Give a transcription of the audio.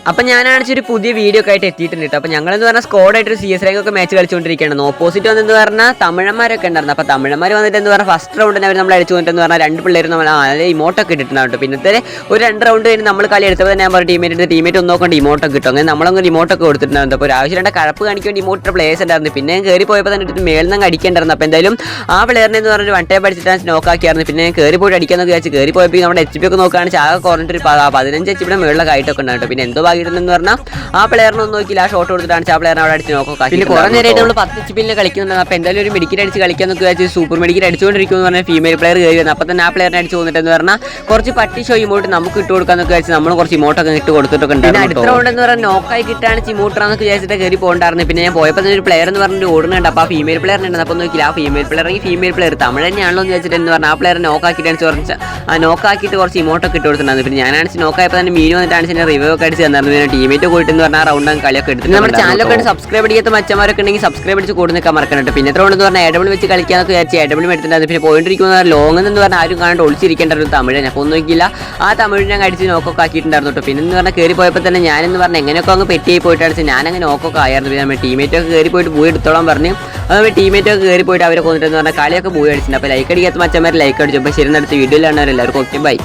അപ്പം ഞാനാണെങ്കിൽ ഒരു പുതിയ വീഡിയോ ഒക്കെ ആയിട്ട് എത്തിയിട്ടുണ്ട് കേട്ടോ. അപ്പോൾ ഞങ്ങളെന്ന് പറഞ്ഞാൽ സ്കോഡായിട്ട് ഒരു CS റാങ്ക് ഒക്കെ മാച്ച് കളിച്ചുകൊണ്ടിരിക്കുകയാണ്. ഓപ്പോസിറ്റ് വന്നെന്ന് പറഞ്ഞാൽ തമിഴന്മാരൊക്കെ ഉണ്ടായിരുന്നു. അപ്പോൾ തമിഴന്മാർ വന്നിട്ട് എന്ന് പറഞ്ഞാൽ ഫസ്റ്റ് റൗണ്ടിന് അവർ നമ്മൾ അടിച്ചു കൊണ്ടിട്ടെന്ന് പറഞ്ഞാൽ 2 പിള്ളേരും നമ്മൾ ഇമോട്ടൊക്കെ ഇട്ടിട്ടുണ്ടാവും കേട്ടോ. പിന്നത്തെ ഒരു 2 റൗണ്ട് കഴിഞ്ഞ് നമ്മൾ കളി എടുത്തപ്പോൾ തന്നെ ഞാൻ പറഞ്ഞു ടീമേറ്റ് ഒന്ന് നോക്കേണ്ട ഇമോട്ടൊക്കെ കിട്ടും. അങ്ങനെ നമ്മളങ്ങ് ഇമോട്ടൊക്കെ കൊടുത്തിട്ടുണ്ടായിരുന്നു. അപ്പോൾ ആവശ്യം 2 കഴപ്പ് കാണിക്കാൻ വേണ്ടി ഇമോട്ടിൻ്റെ പ്ലേയേഴ്സ് ഉണ്ടായിരുന്നു. പിന്നെ ഞാൻ കയറി പോയപ്പോൾ തന്നെ ഇട്ടിട്ട് മേളിൽ നിന്ന് അടിക്കേണ്ടായിരുന്നു. അപ്പോൾ എന്തായാലും ആ പ്ലെയറിനെ എന്ന് പറഞ്ഞൊരു 1 ടൈപ്പ് അടിച്ചിട്ടാണ് നോക്കാക്കിയായിരുന്നു. പിന്നെ കയറി പോയിട്ട് അടിക്കാമെന്ന് വിചാരിച്ചു കയറി പോയപ്പോൾ നമ്മുടെ HP ഒക്കെ നോക്കുകയാണെങ്കിൽ ആകെ കുറഞ്ഞിട്ട് 15 HP മേളിലൊക്കെ ആയിട്ടൊക്കെ ഉണ്ടായിരുന്നു. പിന്നെ എന്തോ ഭാഗ്യമുണ്ടെന്ന് പറഞ്ഞാൽ ആ പ്ലെയറിനൊന്നും നോക്കിയില്ല, ആ ഷോട്ട് കൊടുത്തിട്ടാണ് ആ പ്ലെയറിനെ അവിടെ അടിച്ച് നോക്കാം. പിന്നെ കുറേ നേരമായിട്ട് നമ്മൾ 10 HP കളിക്കുന്നുണ്ട്. അപ്പോൾ എന്തായാലും ഒരു മെഡിക്കൽ അടിച്ച് കളിക്കാമെന്നൊക്കെ വിചാരിച്ച് സൂപ്പർ മെഡിക്കൽ അടിച്ചുകൊണ്ടിരിക്കുമെന്ന് പറഞ്ഞാൽ ഫീമെയിൽ പ്ലെയർ കയറി വന്നു. അപ്പോൾ തന്നെ ആ പ്ലെയറിനെ അടിച്ച് വന്നിട്ടെന്ന് പറഞ്ഞാൽ കുറച്ച് പട്ടി ഷോ ഇമോട്ട് നമുക്ക് ഇട്ട് കൊടുക്കാമെന്നൊക്കെ വിചാരിച്ച് നമ്മൾ കുറച്ച് ഇമോട്ടൊക്കെ ഇട്ട് കൊടുത്തിട്ടൊക്കെ ഉണ്ട്. പിന്നെ അടുത്ത റൗണ്ട് എന്ന് പറഞ്ഞാൽ നോക്കായി കിട്ടാണ് ഇമോട്ടാണെന്നൊക്കെ വിചാരിച്ചിട്ട് കയറി പോകണ്ടായിരുന്നു. പിന്നെ ഞാൻ പോയപ്പോൾ തന്നെ ഒരു പ്ലെയർ എന്ന് പറഞ്ഞിട്ട് ഓടുന്നുണ്ട്. അപ്പോൾ ആ ഫീമെയിൽ പ്ലെയറിനുണ്ട്. അപ്പോൾ നോക്കിയില്ല ആ ഫീമെയിൽ പ്ലെയർ തമിഴ് തന്നെയാണല്ലോ എന്ന് വെച്ചിട്ട് എന്ന് പറഞ്ഞാൽ ആ പ്ലെയർ നോക്കാക്കിയിട്ടാണ് കുറച്ച് നോക്കാക്കിയിട്ട് കുറച്ച് ഇമോട്ടൊക്കെ ഇട്ട് കൊടുത്തിട്ടുണ്ടായിരുന്നു. പിന്നെ ഞാനാണ് നോക്കായപ്പോൾ തന്നെ മീൻ വന്നിട്ടാണ് റിവ്യൂ ഒക്കെ അടിച്ച് തന്നായിരുന്നു. പിന്നെ ടീമേറ്റ് പോയിട്ട് എന്ന് പറഞ്ഞാൽ റൗണ്ട് കളിയൊക്കെ എടുത്തിട്ട് നമ്മുടെ ചാനലൊക്കെ സബ്സ്ക്രൈബ് ചെയ്യാത്ത മച്ചന്മാരൊക്കെ ഉണ്ടെങ്കിൽ സബ്സ്ക്രൈബ് അടിച്ച് കൂടെ നിൽക്കാൻ മറക്കണ്ട. പിന്നെ എത്ര എന്ന് പറഞ്ഞാൽ AW വെച്ച് കളിക്കാനൊക്കെ വിചാരിച്ച് AW എടുത്തിട്ടുണ്ടായിരുന്നു. പിന്നെ പോയിട്ടിരിക്കുന്ന ലോങ് എന്ന് പറഞ്ഞാൽ ആരും കാണാണ്ട് ഒളിച്ചിരിക്കേണ്ടായിരുന്നു തമിഴ്. അപ്പോൾ ഒന്നും നോക്കിയില്ല ആ തമിഴ് ഞാൻ അടിച്ച് നോക്കൊക്കെ ആക്കിയിട്ടുണ്ടായിരുന്നു കേട്ടോ. പിന്നെ എന്ന് പറഞ്ഞാൽ കയറി പോയപ്പോൾ തന്നെ ഞാനെന്ന് പറഞ്ഞാൽ എങ്ങനെയൊക്കെ അങ്ങ് പെറ്റിയായി പോയിട്ടാണ് ഞാനങ്ങനെ നോക്കൊക്കെ ആയിരുന്നു. പിന്നെ നമ്മുടെ ടീമേറ്റൊക്കെ കയറി പോയിട്ട് ബൂയി എടുത്തോളാൻ പറഞ്ഞു. അതുപോലെ ടീമേറ്റൊക്കെ കയറി പോയിട്ട് അവരെ കൊന്നിട്ടെന്ന് പറഞ്ഞാൽ കളിയൊക്കെ ബൂയി അടിച്ചിട്ടുണ്ട്. അപ്പോൾ ലൈക്ക് അടിക്കാത്ത മച്ചന്മാർ ലൈക്ക് അടിച്ചു. അപ്പോൾ ശരി, അടുത്ത വീഡിയോയിലാണ് എല്ലാവർക്കും ഓക്കെ ബൈ.